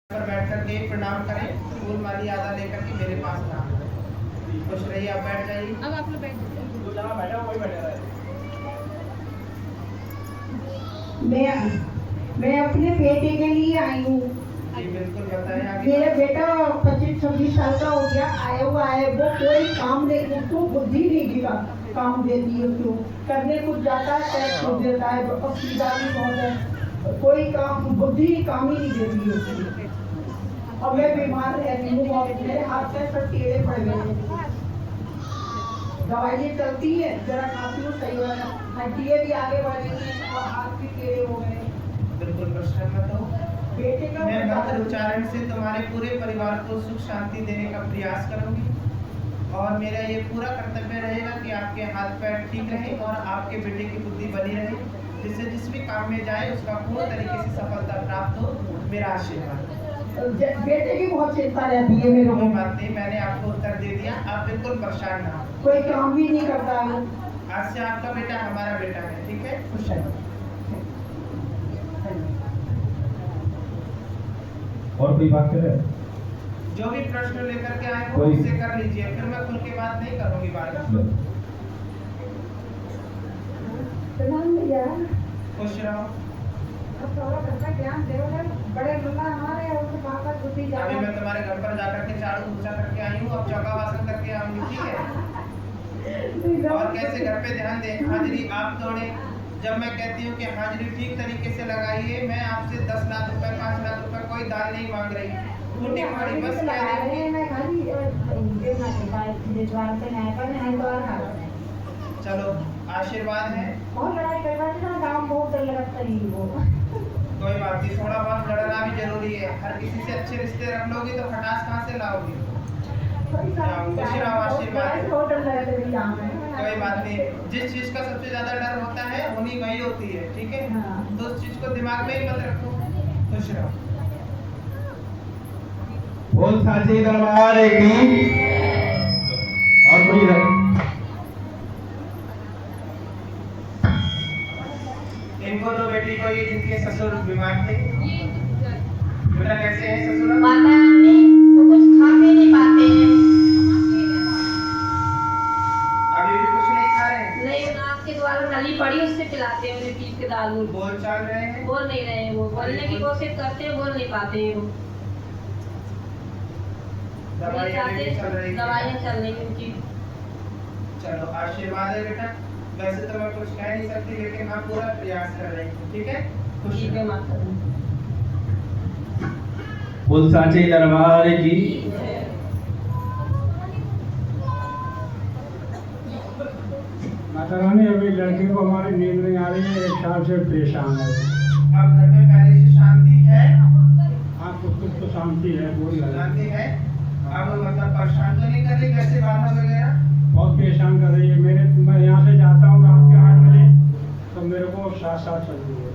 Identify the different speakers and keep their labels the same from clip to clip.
Speaker 1: पर बैठ करके प्रणाम करें, फूल माली आधा लेकर के मेरे पास ना। खुश रहिए, आप बैठ जाइए।
Speaker 2: अब आप लोग बैठ जाइए।
Speaker 1: बैठा वही बैठा रहे।
Speaker 3: मैं अपने बेटे के लिए आई हूँ।
Speaker 1: जी बिल्कुल बताएं आगे।
Speaker 3: मेरा बेटा 25-26 साल का हो गया, आया हुआ है। वो कोई काम नहीं, उसको बुद्धि नहीं गिरा काम देती है उसको करने, कुछ जाता है टैक्स छूट देता है, असुविधा भी बहुत है, कोई काम बुद्धि काम ही नहीं देती है उसको। और मैं बीमार रहती हूँ और मेरे हाथ से सब टेढ़े पड़ गए हैं। दवाइयाँ चलती है, जरा खाती हूँ सही हो रहा, हड्डियाँ भी आगे बढ़ रही हैं और हाथ भी टेढ़े हो गए।
Speaker 1: बिल्कुल परेशान मत हो।
Speaker 3: बेटे का
Speaker 1: मैं मंत्र उच्चारण से तुम्हारे पूरे परिवार को सुख शांति देने का प्रयास करूंगी और मेरा ये पूरा कर्तव्य रहेगा कि आपके हाथ पैर ठीक रहे और आपके बेटे की बुद्धि बनी रहे, जिससे जिस भी काम में जाए उसका पूर्ण तरीके से सफलता प्राप्त हो। मेरा आशीर्वाद।
Speaker 3: बेटे की बहुत चिंता रहती है मेरे
Speaker 1: कोई
Speaker 3: को।
Speaker 1: बात नहीं, मैंने आपको उत्तर दे दिया, आप बिल्कुल परेशान ना हो।
Speaker 3: कोई काम भी नहीं करता है।
Speaker 1: आज से आपका बेटा हमारा बेटा है, ठीक है? खुश है।
Speaker 4: और कोई बात करे?
Speaker 1: जो भी प्रश्न लेकर के आए हो उससे कर लीजिए, फिर मैं खुल के बात नहीं करूंगी बार। खुश रहो।
Speaker 3: बड़े हमारे
Speaker 1: अभी मैं तुम्हारे घर पर जाकर के झाड़ू पोछा करके आई हूँ, अब चौका वासन करके आऊंगी, ठीक है? और कैसे घर पे ध्यान दें, हाजिरी आप तोड़े। जब मैं कहती हूँ कि हाजिरी ठीक तरीके से लगाइए, मैं आपसे 10 लाख रुपए 5 लाख रुपए कोई दान नहीं मांग रही, फूटी फाड़ी बस कह रही। चलो आशीर्वाद है, कोई बात नहीं, थोड़ा बहुत लड़ना भी जरूरी है। हर किसी से अच्छे रिश्ते रख लोगी तो खटास कहाँ से लाओगी? खुशी रहो, आशीर्वाद है। कोई बात नहीं, जिस चीज का सबसे ज्यादा डर होता है उन्हीं वही होती है, ठीक है? तो उस चीज को दिमाग में ही मत रखो। खुश रहो।
Speaker 4: बोल साचे दरबार की। और कोई
Speaker 1: इनको तो बेटी को ये जिनके ससुर बीमार थे, बेटा कैसे है ससुर?
Speaker 5: माता रानी तो कुछ खा भी नहीं पाते हैं।
Speaker 1: अभी भी कुछ नहीं खा रहे हैं?
Speaker 5: नहीं, नाक के द्वारा नली पड़ी उससे पिलाते हैं, उन्हें पीस के दाल दूध।
Speaker 1: बोल चाल रहे हैं?
Speaker 5: बोल नहीं रहे हैं, वो बोलने की कोशिश करते हैं, बोल नहीं पाते हैं वो।
Speaker 1: दवाइयाँ चल रही हैं?
Speaker 5: दवाइयाँ चल रही हैं उनकी।
Speaker 1: चलो आशीर्वाद है बेटा। वैसे तो मैं कुछ कह नहीं सकती, लेकिन हम पूरा प्रयास कर रहे हैं, ठीक है? खुश
Speaker 5: ठीक है
Speaker 1: रहो।
Speaker 5: माता रानी।
Speaker 4: बोल साचे दरबार की।
Speaker 6: माता रानी, अभी लड़के को हमारी नींद नहीं आ रही है, 1 साल से परेशान है।
Speaker 1: अब घर में पहले से शांति है?
Speaker 6: हाँ, कुछ तो शांति है, कोई
Speaker 1: शांति है। अब मतलब परेशान तो नहीं कर रही कैसे बाधा वगैरह?
Speaker 6: बहुत परेशान कर रही है। मैं यहाँ से जाता हूँ रात के 8 बजे, तो मेरे को साथ चल रही है।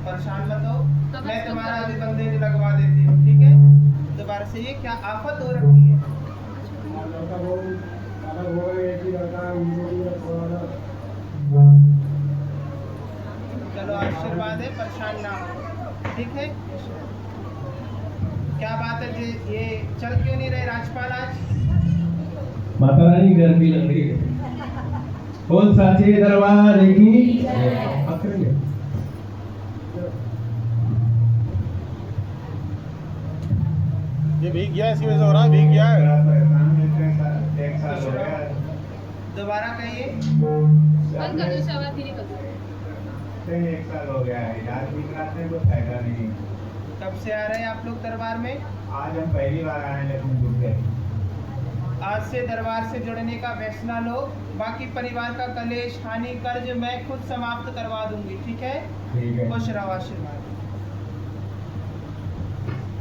Speaker 1: परेशान मत हो, मैं तुम्हारा अभी बंदेज लगवा देती हूँ, ठीक है? दोबारा से ये क्या आफत हो रखी है?
Speaker 6: लड़का वो अलग हो गए, एक ही लड़का है, उनको भी थोड़ा
Speaker 1: चलो आशीर्वाद है, परेशान ना हो, ठीक है? क्या बात है जी, ये चल क्यों नहीं रहे राजपाल आज?
Speaker 4: माता रानी गर्मी लग रही है। बोल साचे दरबार की।
Speaker 6: ये भीग गया, इसी वजह से हो रहा है, भीग गया है।
Speaker 1: दोबारा कहिए।
Speaker 2: बंद कर दो, शाबाश, धीरे कर दो।
Speaker 7: 1 साल हो गया है, इलाज भी कराते हैं, कोई फायदा नहीं।
Speaker 1: कब से आ रहे हैं आप लोग दरबार में?
Speaker 7: आज हम पहली बार आए, लेकिन जुड़ गए।
Speaker 1: आज से दरबार से जुड़ने का फैसला लो, बाकी परिवार का कलेश हानि कर्ज मैं खुद समाप्त करवा दूंगी, ठीक है?
Speaker 7: ठीक है।
Speaker 1: खुश रहो, आशीर्वाद।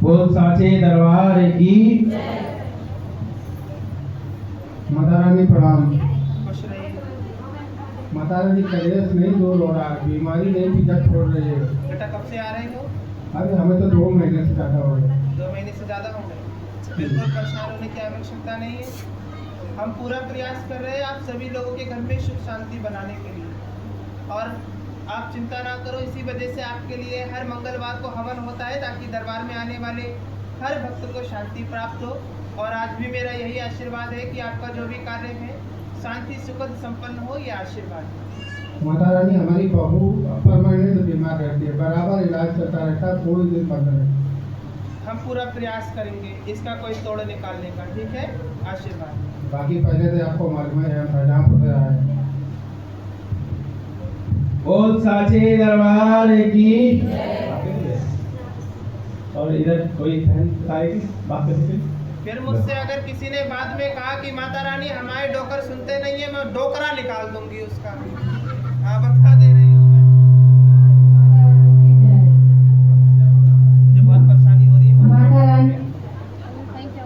Speaker 4: बोल साचे दरबार की।
Speaker 6: माता रानी प्रणाम।
Speaker 1: खुश रहिए।
Speaker 6: माता रानी कलेश नहीं दूर हो रहा, बीमारी नहीं भी जट छोड़ रही है।
Speaker 1: बेटा कब से आ रहे हो?
Speaker 6: अरे हमें तो 2 महीने से ज़्यादा हो गए।
Speaker 1: 2 महीने से ज़्यादा हो गए। बिल्कुल परेशान होने की आवश्यकता नहीं है। हम पूरा प्रयास कर रहे हैं आप सभी लोगों के घर में सुख शांति बनाने के लिए, और आप चिंता ना करो, इसी वजह से आपके लिए हर मंगलवार को हवन होता है, ताकि दरबार में आने वाले हर भक्त को शांति प्राप्त हो। और आज भी मेरा यही आशीर्वाद है कि आपका जो भी कार्य है शांति सुखद संपन्न हो, ये आशीर्वाद है।
Speaker 8: माता रानी हमारी बहू परमानेंट बीमार रहती है, बराबर इलाज करता रहता है, कोई दिन बंद नहीं।
Speaker 1: हम पूरा प्रयास करेंगे इसका कोई तोड़ निकालने का, ठीक है? आशीर्वाद।
Speaker 8: बाकी पहले से आपको मालूम है हम शाहजहाँपुर से आए हैं।
Speaker 4: बोल साचे दरबार की। और इधर कोई बहन आएगी बात करने।
Speaker 1: फिर मुझसे अगर किसी ने बाद में कहा कि माता रानी हमारे डोकर सुनते नहीं है, मैं डोकरा निकाल दूंगी उसका। हाँ, बता दे रही हूँ मैं। मुझे बहुत परेशानी हो रही है।
Speaker 9: Mata Rani
Speaker 2: thank you.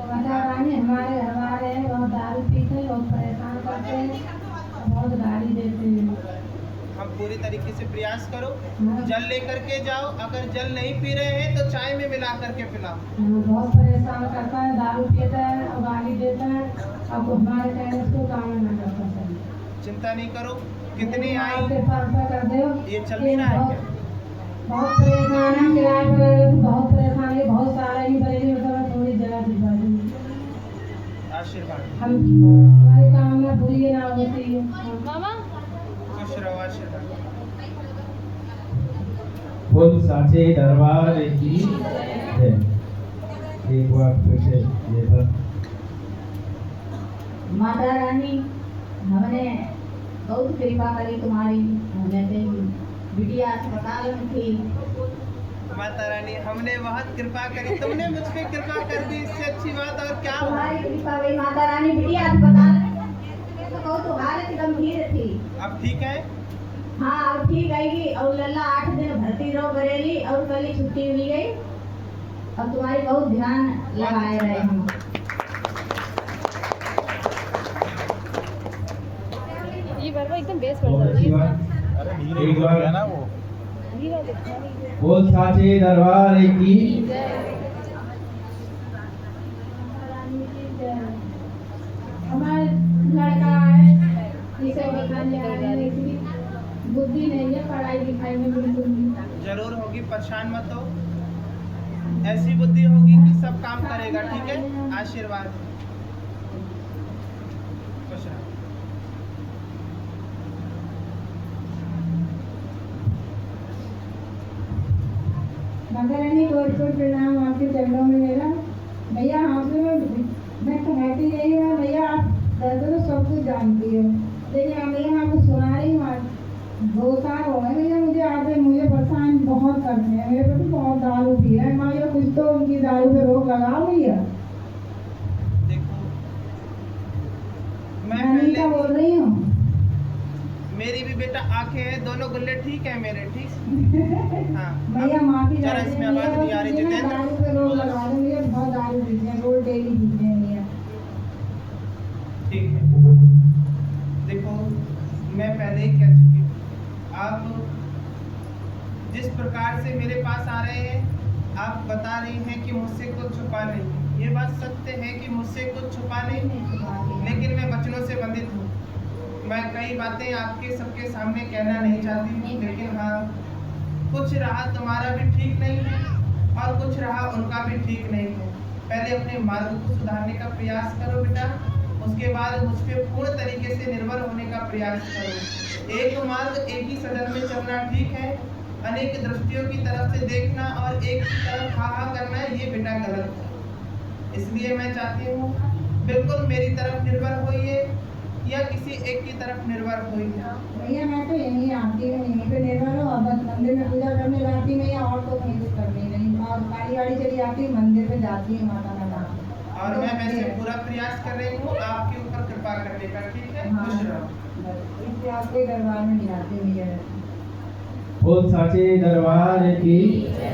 Speaker 9: हमारे हमारे बहुत दारू पीते हैं, बहुत परेशान करते हैं, बहुत गाली देते हैं।
Speaker 1: हम पूरी तरीके से प्रयास करो, जल लेकर के जाओ। अगर जल नहीं पी रहे हैं तो चाय में मिला करके पिलाओ।
Speaker 9: बहुत परेशान करता है, दारू पीता है और गाली देता है। अब हमारे कहने से कोई काम नहीं करता है।
Speaker 1: चिंता नहीं करो, कितनी आई
Speaker 9: कृपा कर दो।
Speaker 1: ये चल नहीं रहा है क्या?
Speaker 9: बहुत परेशान है, किराए पर बहुत परेशान है, बहुत सारा ही बरेली मतलब थोड़ी जगह दिखा दूँगी।
Speaker 1: आशीर्वाद।
Speaker 9: हम हमारे काम में भूलिए ना होती है।
Speaker 2: मामा
Speaker 1: खुश रहो, आशीर्वाद।
Speaker 4: बोल साचे दरबार की जय। एक बार फिर से ये सब
Speaker 9: माता रानी हमने बहुत कृपा करी तुम्हारी। जैसे बिटिया अस्पताल में थी,
Speaker 1: माता रानी हमने बहुत कृपा करी, तुमने मुझ पे कृपा कर दी, इससे अच्छी बात और क्या हो?
Speaker 9: तुम्हारी कृपा गई माता रानी। बिटिया अस्पताल में तो बहुत हालत गंभीर थी।
Speaker 1: अब ठीक है?
Speaker 9: हाँ, अब ठीक आएगी। और लल्ला 8 दिन भर्ती रहो बरेली, और कल ही छुट्टी मिल गई। अब तुम्हारी बहुत ध्यान लगाए रहे हम।
Speaker 2: ये बार एकदम बेस
Speaker 4: बहुत अच्छी
Speaker 2: पड़
Speaker 4: बात। एक बार
Speaker 2: रहा
Speaker 4: बोल साचे दरबार की।
Speaker 9: हमारा लड़का है, इसे बताने आने की बुद्धि नहीं है, पढ़ाई लिखाई में बिल्कुल नहीं।
Speaker 1: जरूर होगी, परेशान मत हो। ऐसी बुद्धि होगी कि सब काम करेगा, ठीक है? आशीर्वाद। खुश रहो।
Speaker 9: माता रानी कोट कोट प्रणाम आपके चरणों में मेरा। भैया आपसे मैं कहती यही है, भैया आप दर्द तो सब कुछ जानती हो, लेकिन भैया आपको सुना रही हूँ। 2 साल हो गए भैया मुझे आते, मुझे परेशान बहुत करते हैं। मेरे पे तो बहुत दारू पी रहे हैं। भैया कुछ तो उनकी दारू पे रोक लगाओ भैया।
Speaker 1: देखो, मैं
Speaker 9: मैं अनीता
Speaker 1: पहले
Speaker 9: बोल रही हूँ।
Speaker 1: मेरी भी बेटा आंखें हैं, दोनों गुल्ले ठीक है मेरे, ठीक? हाँ।
Speaker 9: भैया माफी
Speaker 1: जरा
Speaker 9: चाहते
Speaker 1: इसमें
Speaker 9: हैं
Speaker 1: आवाज नहीं आ रही,
Speaker 9: भैया,
Speaker 1: जितेंद्र।
Speaker 9: दारू पे रोक लगा दो भैया, बहुत दारू पीते हैं, रोज डेली पीते हैं भैया।
Speaker 1: ठीक है। देखो, मैं पहले ही कह चुकी हूँ, आप जिस प्रकार से मेरे पास आ रहे हैं, आप बता रही हैं कि मुझसे कुछ छुपा नहीं। ये बात सत्य है कि मुझसे कुछ छुपा नहीं, लेकिन मैं वचनों से बंधित हूँ। मैं कई बातें आपके सबके सामने कहना नहीं चाहती हूँ, लेकिन हाँ, कुछ रहा तुम्हारा भी ठीक नहीं है और कुछ रहा उनका भी ठीक नहीं है। पहले अपने मार्ग को सुधारने का प्रयास करो बेटा, उसके बाद मुझ पे पूर्ण तरीके से निर्भर होने का प्रयास करो। एक मार्ग, एक ही सदन में चलना ठीक है, अनेक दृष्टियों की तरफ से देखना और एक ही तरफ हा हा करना, ये बेटा गलत है। इसलिए मैं चाहती हूँ बिल्कुल मेरी तरफ निर्भर होइए या किसी एक की तरफ निर्भर होइए।
Speaker 9: भैया मैं तो यहीं आती हूँ, यहीं पे निर्भर हूँ। और बस मंदिर में पूजा करने जाती मैं, और तो कहीं कुछ करनी नहीं। और गाड़ी वाड़ी चली आती हूँ, मंदिर पे जाती हूँ माता का नाम।
Speaker 1: और मैं वैसे पूरा प्रयास कर रही हूँ आपके ऊपर कृपा करने का, ठीक है?
Speaker 9: हाँ,
Speaker 1: खुश रहो।
Speaker 9: इसलिए आपके दरबार में नहीं आती भैया।
Speaker 4: बोल साचे दरबार की जय।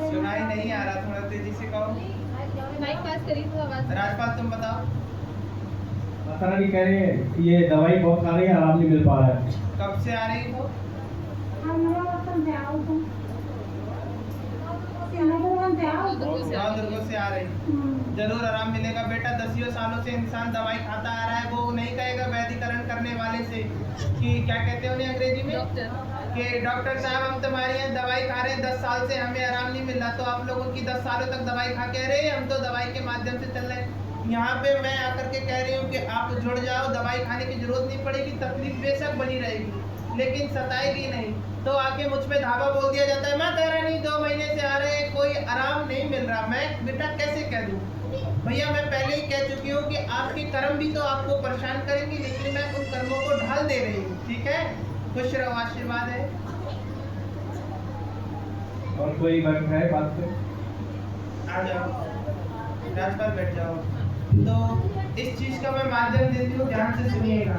Speaker 1: सुनाई नहीं आ रहा, थोड़ा तेजी से कहो।
Speaker 2: माइक पास करी तो आवाज।
Speaker 1: राजपाल तुम बताओ,
Speaker 4: माता रानी कह रहे हैं कि ये दवाई बहुत खा रही है, आराम नहीं मिल पा रहा है।
Speaker 1: कब से आ रही हो? नवदुर्गों से आ रही। जरूर आराम मिलेगा बेटा। 10 सालों से इंसान दवाई खाता आ रहा है, वो नहीं करने वाले से कि क्या कहते हैं उन्हें अंग्रेजी में, कि डॉक्टर साहब हम तुम्हारे यहाँ दवाई खा रहे हैं 10 साल से, हमें आराम नहीं मिल रहा। तो आप लोगों की 10 सालों तक दवाई खा के रहे, हम तो दवाई के माध्यम से चल रहे हैं। यहाँ पे मैं आकर के कह रही हूँ कि आप जुड़ जाओ, दवाई खाने की जरूरत नहीं पड़ेगी, तकलीफ बेशक बनी रहेगी लेकिन सताएगी नहीं। तो आके मुझ पे धावा बोल दिया जाता है, माता रानी 2 महीने से आ रहे हैं, कोई आराम नहीं मिल रहा। मैं बेटा कैसे कह दूँ भैया, मैं पहले ही कह चुकी हूँ कि आपके कर्म भी तो आपको परेशान करेंगे, लेकिन मैं उन कर्मों को ढाल दे रही हूँ। ठीक है, खुश रहो, आशीर्वाद है।
Speaker 4: और कोई बात है बात पे?
Speaker 1: आ जाओ, राज पर बैठ जाओ। तो इस चीज का मैं माध्यम देती हूँ, ध्यान से सुनिएगा।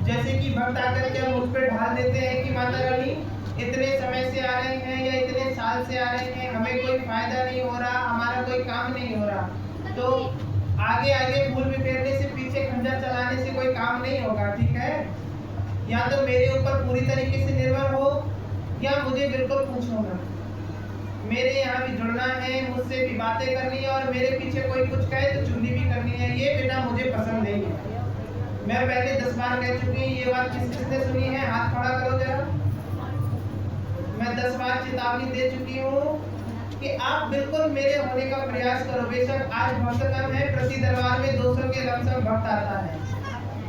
Speaker 1: जैसे कि भक्त आकर के मुझ पे ढाल देते हैं कि माता रानी इतने समय से आ रहे हैं या इतने साल से आ रहे हैं, हमें कोई फायदा नहीं हो रहा, हमारा कोई काम नहीं हो रहा। तो आगे आगे फूल बिखेरने से, पीछे खंजर चलाने से कोई काम नहीं होगा। ठीक है, या तो मेरे ऊपर पूरी तरीके से निर्भर हो या मुझे बिल्कुल पूछो ना। मेरे यहाँ भी जुड़ना है, मुझसे भी बातें करनी है और मेरे पीछे कोई कुछ कहे तो चुगली भी करनी है, ये बेटा मुझे पसंद नहीं है। मैं पहले 10 बार कह चुकी हूँ, ये बात किसने सुनी है? हाथ खड़ा करो जरा। मैं 10 बार चेतावनी दे चुकी हूँ कि आप बिल्कुल मेरे होने का प्रयास करो। बेशक आज भक्त कम है, प्रति दरबार में 200 के लमसम भक्त आता है।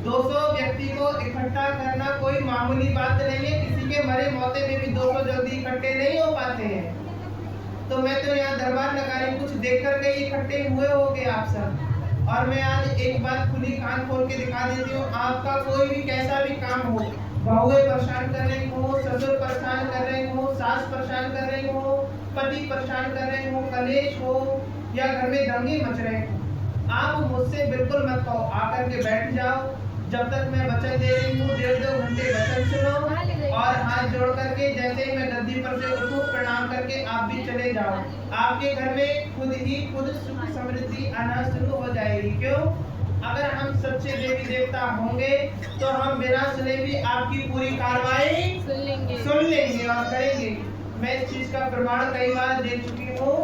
Speaker 1: 200 व्यक्ति को इकट्ठा करना कोई मामूली बात नहीं है। किसी के मरे मौते में भी 200 जल्दी इकट्ठे नहीं हो पाते हैं। तो मैं तो यहाँ दरबार लगा रही, कुछ देख कर के इकट्ठे हुए होंगे आप सब। और मैं आज एक बात खुली कान खोल के दिखा देती हूँ, आपका कोई भी कैसा भी काम हो, बहुएं परेशान कर रही हो, ससुर परेशान कर रहे हो, सास परेशान कर रही हो, पति परेशान कर रहे हो, कलेश हो या घर में दंगे मच रहे हो, आप मुझसे बिल्कुल मत कहो, आकर के बैठ जाओ। जब तक मैं वचन दे रही हूँ 1.5-2 घंटे वचन सुनो और हाथ जोड़ करके जैसे ही मैं गद्दी पर से उठूं प्रणाम करके आप भी चले जाओ। आपके घर में खुद ही खुद सुख समृद्धि आना शुरू हो जाएगी। क्यों? अगर हम सच्चे देवी देवता होंगे तो हम बिना सुने भी आपकी पूरी कार्रवाई सुन लेंगे और करेंगे। मैं इस चीज का प्रमाण कई बार दे चुकी हूँ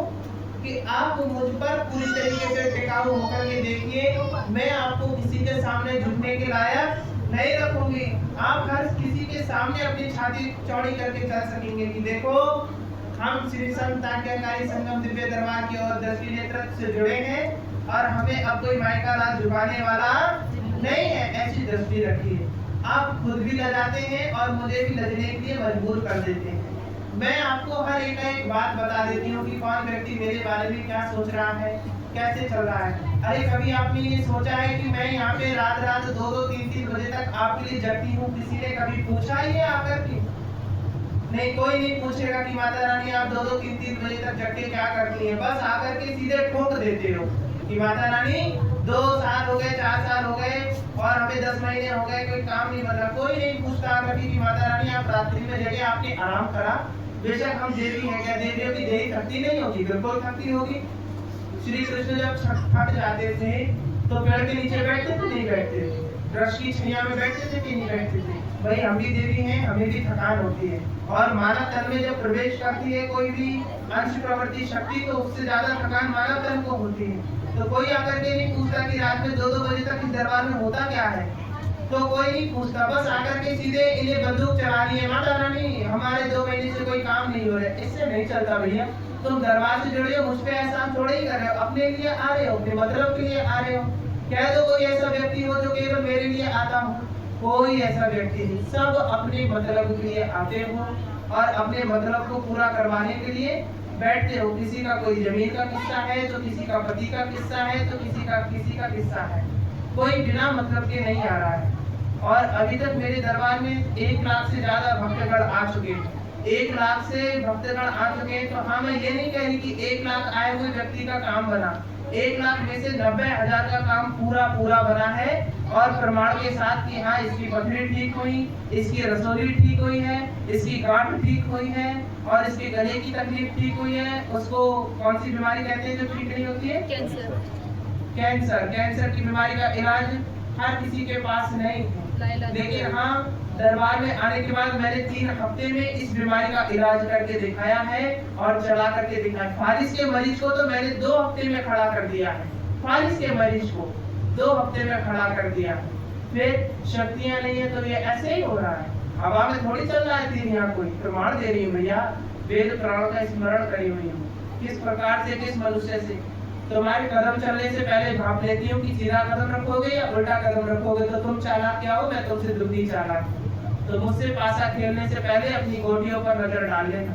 Speaker 1: कि आप मुझ पर पूरी तरीके से टिकाऊ होकर के देखिए, मैं आपको किसी के सामने झुकने के लायक नहीं रखूंगी। आप हर किसी के सामने अपनी छाती चौड़ी करके चल सकेंगे कि देखो हम श्री संत आज्ञाकारी संगम दिव्य दरबार की ओर दृष्टि नेतृत्व से जुड़े हैं और हमें अब कोई मायका लाल झुकाने वाला नहीं है, ऐसी दृष्टि रखिए। आप खुद भी लजाते हैं और मुझे भी लजने के लिए मजबूर कर देते हैं। मैं आपको हर एक बात बता देती हूँ कि कौन व्यक्ति मेरे बारे में क्या सोच रहा है, कैसे चल रहा है। अरे कभी आपने ये सोचा है कि मैं यहाँ पे रात 2-2, 3-3 बजे तक आपके लिए जगती हूँ? किसी ने कभी पूछा ही है आकर के? नहीं, कोई नहीं पूछेगा कि माता रानी आप 2-2, 3-3 बजे तक जग के क्या करती है। बस आकर के सीधे ठोक देते हो कि माता रानी 2 साल हो गए, 4 साल हो गए और हमें 10 महीने हो गए, कोई काम नहीं बन रहा। कोई नहीं पूछता आकर कि माता रानी आप रात्रि में जगह आपने आराम करा। बेशक हम देवी हैं, क्या देवियों की देही थकती नहीं होगी? बिल्कुल थकती होगी। श्री कृष्ण जब थक जाते थे तो पेड़ के नीचे बैठते थे, नहीं बैठते थे? वृक्ष की छाया में बैठते थे कि नहीं बैठते थे? भाई हम भी देवी हैं, हमें भी थकान होती है और मानव तन में जब प्रवेश करती है कोई भी अंश प्रवृत्ति शक्ति तो उससे ज्यादा थकान मानव तन को होती है। तो कोई आकर के नहीं पूछता कि रात में 2-2 बजे तक इस दरबार में होता क्या है, तो कोई नहीं पूछता। बस आकर के सीधे इन्हें बंदूक चलानी है, माता रानी हमारे 2 महीने से कोई काम नहीं हो रहा है। इससे नहीं चलता भैया। तुम दरबार से जुड़े हो, मुझ पे एहसान थोड़े ही कर रहे हो, अपने लिए आ रहे हो, अपने मतलब के लिए आ रहे हो। कह दो कोई ऐसा व्यक्ति हो जो केवल मेरे लिए आता हो, कोई ऐसा व्यक्ति नहीं। सब अपने मतलब के लिए आते हो और अपने मतलब को पूरा करवाने के लिए बैठते हो। किसी का कोई जमीन का किस्सा है तो किसी का पति का किस्सा है तो किसी का किस्सा है। कोई बिना मतलब के नहीं आ रहा है। और अभी तक मेरे दरबार में 1 लाख से ज्यादा भक्तगण आ चुके हैं। 1 लाख से भक्तगण आ चुके हैं। तो हाँ, मैं ये नहीं कह रही कि 1 लाख आए हुए व्यक्ति का काम बना। 1 लाख में से 90,000 का काम पूरा बना है और प्रमाण के साथ कि हाँ इसकी पथरी ठीक हुई, इसकी रसोली ठीक हुई है, इसकी गांठ ठीक हुई है और इसके गले की तकलीफ ठीक हुई है। उसको कौन सी बीमारी कहते हैं जो ठीक नहीं होती है? कैंसर की बीमारी का इलाज हर किसी के पास नहीं है। लेकिन हाँ, दरबार में आने के बाद मैंने 3 हफ्ते में इस बीमारी का इलाज करके दिखाया है और चला करके दिखाया। फालिस के मरीज को तो मैंने 2 हफ्ते में खड़ा कर दिया है। फालिस के मरीज को 2 हफ्ते में खड़ा कर दिया है। फिर शक्तियां नहीं है तो ये ऐसे ही हो रहा है। हवा में थोड़ी चल रहा है, तीन यहाँ कोई प्रमाण दे रही हूँ भैया, वेद पुराणों का स्मरण करी हुई हूँ, किस प्रकार से, किस मनुष्य से। तुम्हारे कदम चलने से पहले भाप लेती हूँ कि सीधा कदम रखोगे या उल्टा कदम रखोगे, तो तुम चालाक क्या हो, मैं तुमसे दुगनी चालाक हूँ। तो मुझसे पासा खेलने से पहले अपनी गोटियों पर नजर डाल लेना,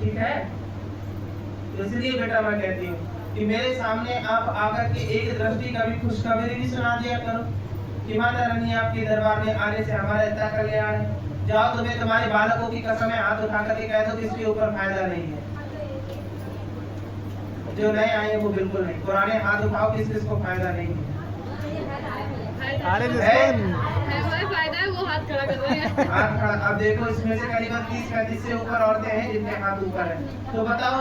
Speaker 1: ठीक है। तो इसलिए बेटा मैं कहती हूँ कि मेरे सामने आप आकर के एक दृष्टि कभी खुशखबरी भी सुना दिया करो कि माता रानी आपके दरबार में आने से हमारा इतना कल्याण है। जाओ, तुम्हें तुम्हारे बालकों की कसम है, हाथ उठा करके कह दो कि इसके ऊपर फायदा नहीं है। जो नए आए वो बिल्कुल नहीं, पुराने हाथ उठाओ कि इसको फायदा नहीं है।
Speaker 2: फायदा है, वो हाथ खड़ा कर रहे हैं।
Speaker 1: हाथ खड़ा, अब देखो इसमें से करीबन 30-35 से ऊपर औरतें हैं जिनके हाथ ऊपर है। तो बताओ,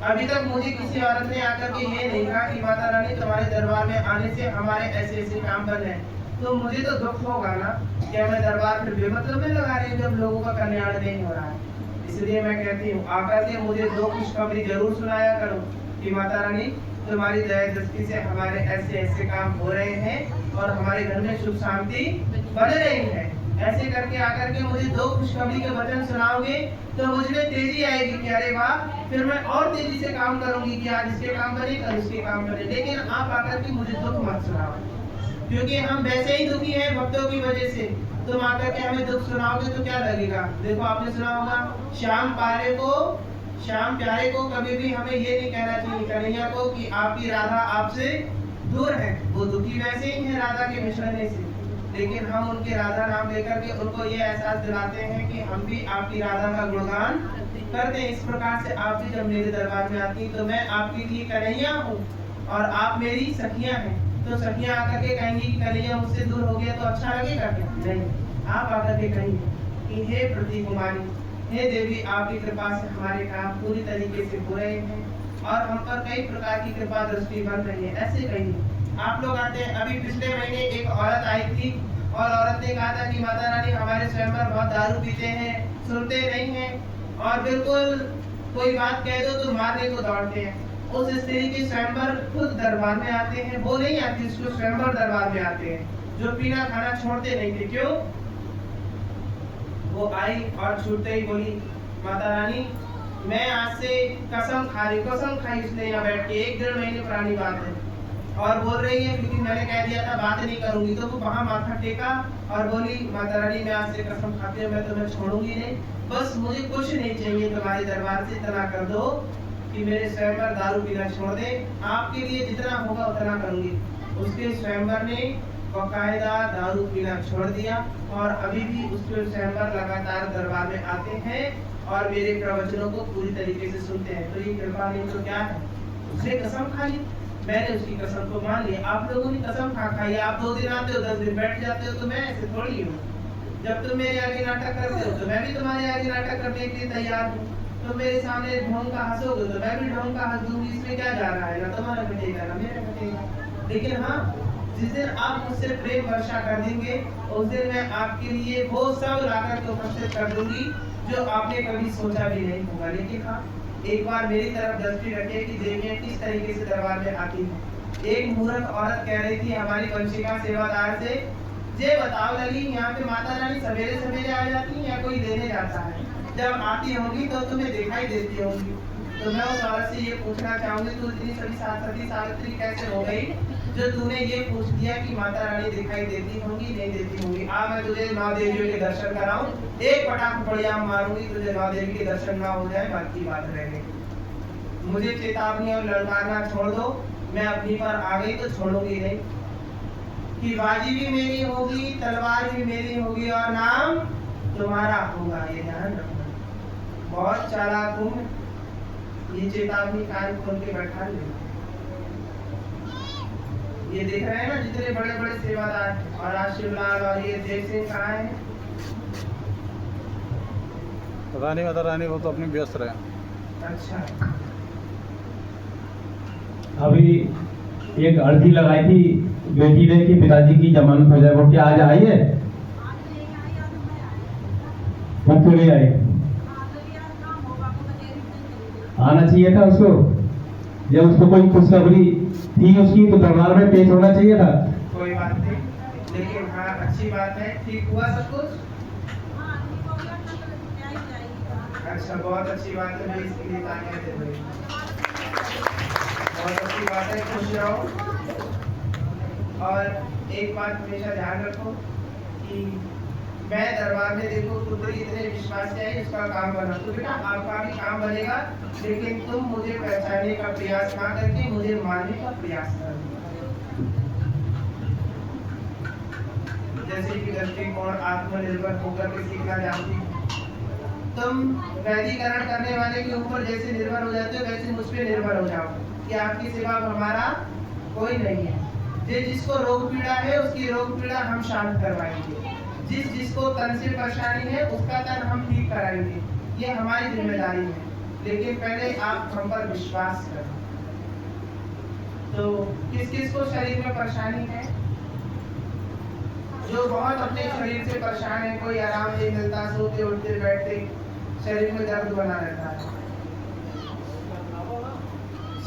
Speaker 1: अभी तक मुझे किसी औरत ने आकर के ये नहीं कहा कि माता रानी तुम्हारे दरबार में आने से हमारे ऐसे ऐसे काम बन रहे हैं। तो मुझे तो दुख होगा ना कि मैं दरबार फिर बेमतलब में लगा रही हूँ जब लोगों का कल्याण नहीं हो रहा है। इसलिए मैं कहती हूँ आकर के मुझे 2 खुशखबरी जरूर सुनाया करो कि माता रानी तुम्हारी दया दृष्टि से हमारे ऐसे ऐसे काम हो रहे हैं और हमारे घर में सुख शांति बढ़ रही है। ऐसे करके आकर के मुझे 2 खुशखबरी के वचन सुनाओगे तो मुझे तेजी आएगी कि अरे वाह, फिर मैं और तेजी से काम करूंगी कि आज इसके काम बने कल इसके काम बने। लेकिन आप आकर के मुझे दुख मत सुनाओ, क्योंकि हम वैसे ही दुखी हैं भक्तों की वजह से। तुम आकर के हमें दुख सुनाओगे तो क्या लगेगा। देखो आपने सुना होगा, श्याम प्यारे को कभी भी हमें ये नहीं कहना चाहिए कन्हैया को कि आपकी राधा आपसे दूर है। वो दुखी वैसे ही है राधा के मिश्रने से, लेकिन हम उनके राधा नाम लेकर के उनको ये एहसास दिलाते हैं कि हम भी आपकी राधा का गुणगान करते हैं। इस प्रकार से आप भी जब मेरे दरबार में आती तो मैं आपके लिए कन्हैया हूँ और आप मेरी सखियां हैं। तो सखियां आकर के कहेंगी कि कन्हैया मुझसे दूर हो गया तो अच्छा लगेगा क्या? नहीं, आप आकर के कहेंगे कि हे प्रति कुमारी, हे देवी, आपकी कृपा से हमारे काम पूरी तरीके से हो रहे हैं और हम पर कई प्रकार की कृपा दृष्टि बन रही है। ऐसे कहिए। आप लोग आते हैं, अभी पिछले महीने एक औरत आई थी और औरत ने कहा था कि माता रानी हमारे स्वयंवर बहुत दारू पीते हैं, सुनते नहीं हैं और बिल्कुल कोई बात कह दो तो मारने को दौड़ते हैं। उस स्त्री के स्वयंवर खुद दरबार में आते हैं, वो नहीं आती, उसको स्वयंवर दरबार में आते हैं, जो पीना खाना छोड़ते नहीं थे। क्यों? वो आई और छूटते ही बोली, माता रानी मैं आज से कसम खाई उसने यहाँ बैठ के, 1-1.5 महीने पुरानी बात है, और बोल रही है क्योंकि मैंने कह दिया था बात नहीं करूंगी। तो वो वहां माथा टेका और बोली, माता रानी मैं आज से कसम खाती हूँ, मैं तुम्हें छोड़ूंगी नहीं, बस मुझे कुछ नहीं चाहिए तुम्हारे दरबार से, इतना कर दो कि मेरे स्वयंवर दारू पीना छोड़ दे, आपके लिए जितना होगा उतना करूंगी। उसके स्वयंवर ने बाकायदा दारू पीना छोड़ दिया और अभी भी उसके स्वयंवर लगातार दरबार में आते हैं और मेरे प्रवचनों को पूरी तरीके से सुनते हैं। तो ये कृपा नहीं तो क्या है? उसने कसम खा ली, मैंने उसकी कसम को मान लिया। आप लोगों ने कसम खा खाई, आप 2 दिन आते हो 10 दिन बैठ जाते हो, तो मैं ऐसे थोड़ी हूँ। जब तुम मेरे आगे नाटक करते हो तो मैं भी तुम्हारे आगे नाटक करने के लिए तैयार हूँ। तो मेरे सामने ढोंग का हंसोगे तो मैं भी ढोंग का हंस दूंगी, इसमें क्या जा रहा है? ना तुम्हारा घटेगा ना मेरा घटेगा। लेकिन हाँ, जिस दिन आप मुझसे प्रेम वर्षा कर देंगे उस दिन मैं आपके लिए वो सब लाकर के उपस्थित कर दूंगी जो आपने कभी सोचा भी नहीं होगा। लेकिन हाँ, एक बार मेरी तरफ दृष्टि रखिए कि देखें किस तरीके से दरबार में आती है। एक मूर्ख औरत कह रही थी हमारी वंशिका सेवादार से, जे बताओ लगी यहाँ पे माता रानी सवेरे सवेरे आ जाती है या कोई लेने जाता है? जब आती होंगी तो तुम्हें दिखाई देती होंगी। तो मैं उस औरत से ये पूछना चाहूंगी, तू इतनी सभी सती सावित्री कैसे हो गई जो तूने ये पूछ दिया कि माता रानी दिखाई देती होंगी नहीं देती होंगी? आ मैं तुझे नौ देवियों के दर्शन कराऊं, एक पटाख बढ़िया मारूंगी, तुझे नौ देवी के दर्शन ना हो जाए बाकी बात रहेगी। मुझे चेतावनी और ललकारना छोड़ दो, मैं अपनी पर आ गई तो छोड़ूंगी नहीं। कि बाजी भी मेरी होगी, तलवार भी मेरी होगी और नाम तुम्हारा होगा, ये ध्यान रखना। बहुत चालाक हूँ, ये चेतावनी कान खोल के बैठा ले। ये देख रहे हैं ना जितने बड़े बड़े सेवादार, और आज शिवलाल और ये देव सिंह कहाँ है?
Speaker 10: रानी माता रानी वो तो अपनी व्यस्त रहे।
Speaker 1: अच्छा,
Speaker 4: अभी एक अर्जी लगाई थी बेटी ने कि पिताजी की जमानत हो जाए, वो क्या आज आई है? वो क्यों नहीं आई? आना चाहिए था उसको, जब उसको कोई खुशखबरी थी उसकी तो दरबार में पेश होना चाहिए था।
Speaker 1: कोई बात नहीं, लेकिन हाँ अच्छी बात है, ठीक हुआ सब कुछ। अच्छा, बहुत अच्छी बात है भाई, इसके लिए तालियां दे भाई, बहुत अच्छी बात है, खुश रहो। और एक बात हमेशा ध्यान रखो कि मैं दरबार में देखो पुत्री इतने विश्वास से आई, उसका काम बना, तो बेटा आपका भी काम बनेगा, लेकिन तुम मुझे पहचानने का प्रयास ना करके मुझे मानने का प्रयास करो। जैसे कि दृष्टिकोण आत्मनिर्भर होकर के सीखना चाहती हूँ। तुम वैदिकरण करने वाले के ऊपर जैसे निर्भर हो जाते हो, वैसे मुझ पे निर्भर हो जाओ कि आपकी सिवा हमारा कोई नहीं है। जिसको रोग पीड़ा है उसकी रोग पीड़ा हम शांत करवाएंगे, जिसको तन से परेशानी है उसका तन हम ठीक कराएंगे, ये हमारी जिम्मेदारी है। लेकिन पहले आप हम पर विश्वास करो। तो किस किस को शरीर में परेशानी है? जो बहुत अपने शरीर से परेशान है, कोई आराम नहीं मिलता, सोते उठते बैठते शरीर में दर्द बना रहता है।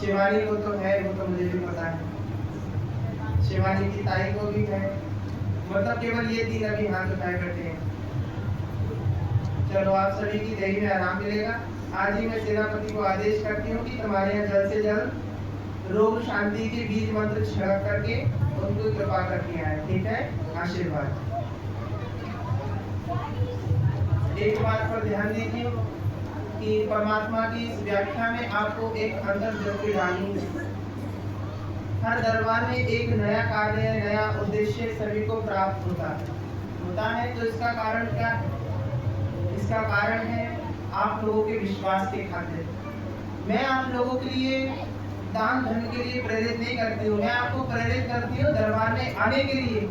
Speaker 1: शिवानी को तो है, वो तो मुझे भी पता है, शिवानी की ताई को भी है, मतलब केवल ये 3 अभी हाथ उठाए बैठे हैं। चलो आप सभी की देही में आराम मिलेगा। आज ही मैं सेनापति को आदेश करती हूँ कि तुम्हारे यहाँ जल्द से जल्द रोग शांति के बीज मंत्र छिड़क करके उनको कृपा करके आए, ठीक है? आशीर्वाद। एक बात पर ध्यान दीजिए कि परमात्मा की इस व्याख्या में आपको एक अंतर्दृष्टि डालनी है। हर दरबार में एक नया कार्य, नया उद्देश्य सभी को प्राप्त होता है। तो इसका कारण क्या है? इसका कारण है आप लोगों के विश्वास के खातिर। मैं आप लोगों के लिए दान धन के लिए प्रेरित नहीं करती हूँ, मैं आपको प्रेरित करती हूँ दरबार में आने के लिए।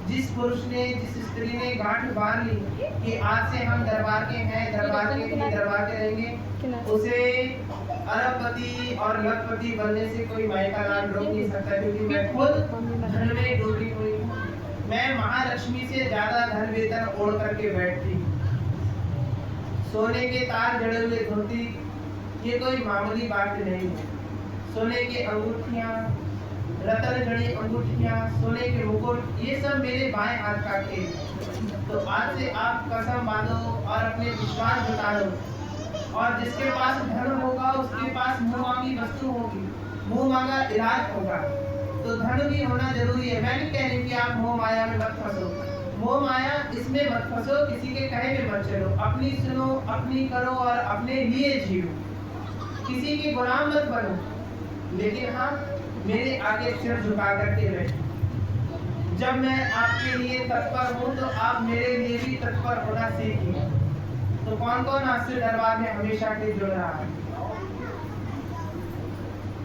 Speaker 1: जिस पुरुष ने, जिस स्त्री ने गांठ बांध ली कि आज से हम दरबार के हैं, दरबार के लिए दरबार के रहेंगे, उसे अरबपति और लखपति बनने से कोई मायका लाल रोक नहीं सकता, क्योंकि मैं खुद धन में डूबी हुई हूँ। मैं महालक्ष्मी से ज्यादा धन वेतन ओढ़ करके बैठती हूँ। सोने के तार जड़े हुए धोती, ये कोई मामूली बात नहीं है। सोने की अंगूठियाँ, रतन जड़ी अंगूठियाँ, सोने के मुकुट, ये सब मेरे बाएं हाथ का खेल। तो आज से आप कसम बांधो और अपने विश्वास जता दो, और जिसके पास धन होगा उसके पास मुंह मांगी वस्तु होगी, मुंह मांगा इलाज होगा। तो धन भी होना जरूरी है। मैं नहीं कह रही कि आप मोह माया में मत फंसो, मोह माया इसमें मत फंसो, किसी के कहे में मत चलो, अपनी सुनो, अपनी करो और अपने लिए जियो, किसी के गुलाम मत बनो। लेकिन हाँ, मेरे आगे सिर झुका करके रहे। जब मैं आपके लिए तत्पर हूँ तो आप मेरे लिए भी तत्पर होना सीखिए। तो कौन कौन आज से दरबार में हमेशा के जुड़ रहा है?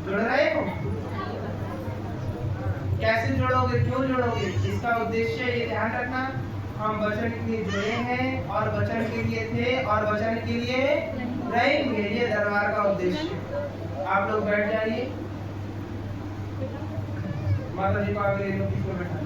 Speaker 1: जुड़ रहे हो? कैसे जुड़ोगे, क्यों जुड़ोगे? इसका उद्देश्य ये ध्यान रखना, हम वचन के लिए जुड़े हैं और वचन के लिए थे और वचन के लिए रहेंगे, ये दरबार का उद्देश्य। आप लोग बैठ जाइए। माता जी को आगे नोटिस में बैठा।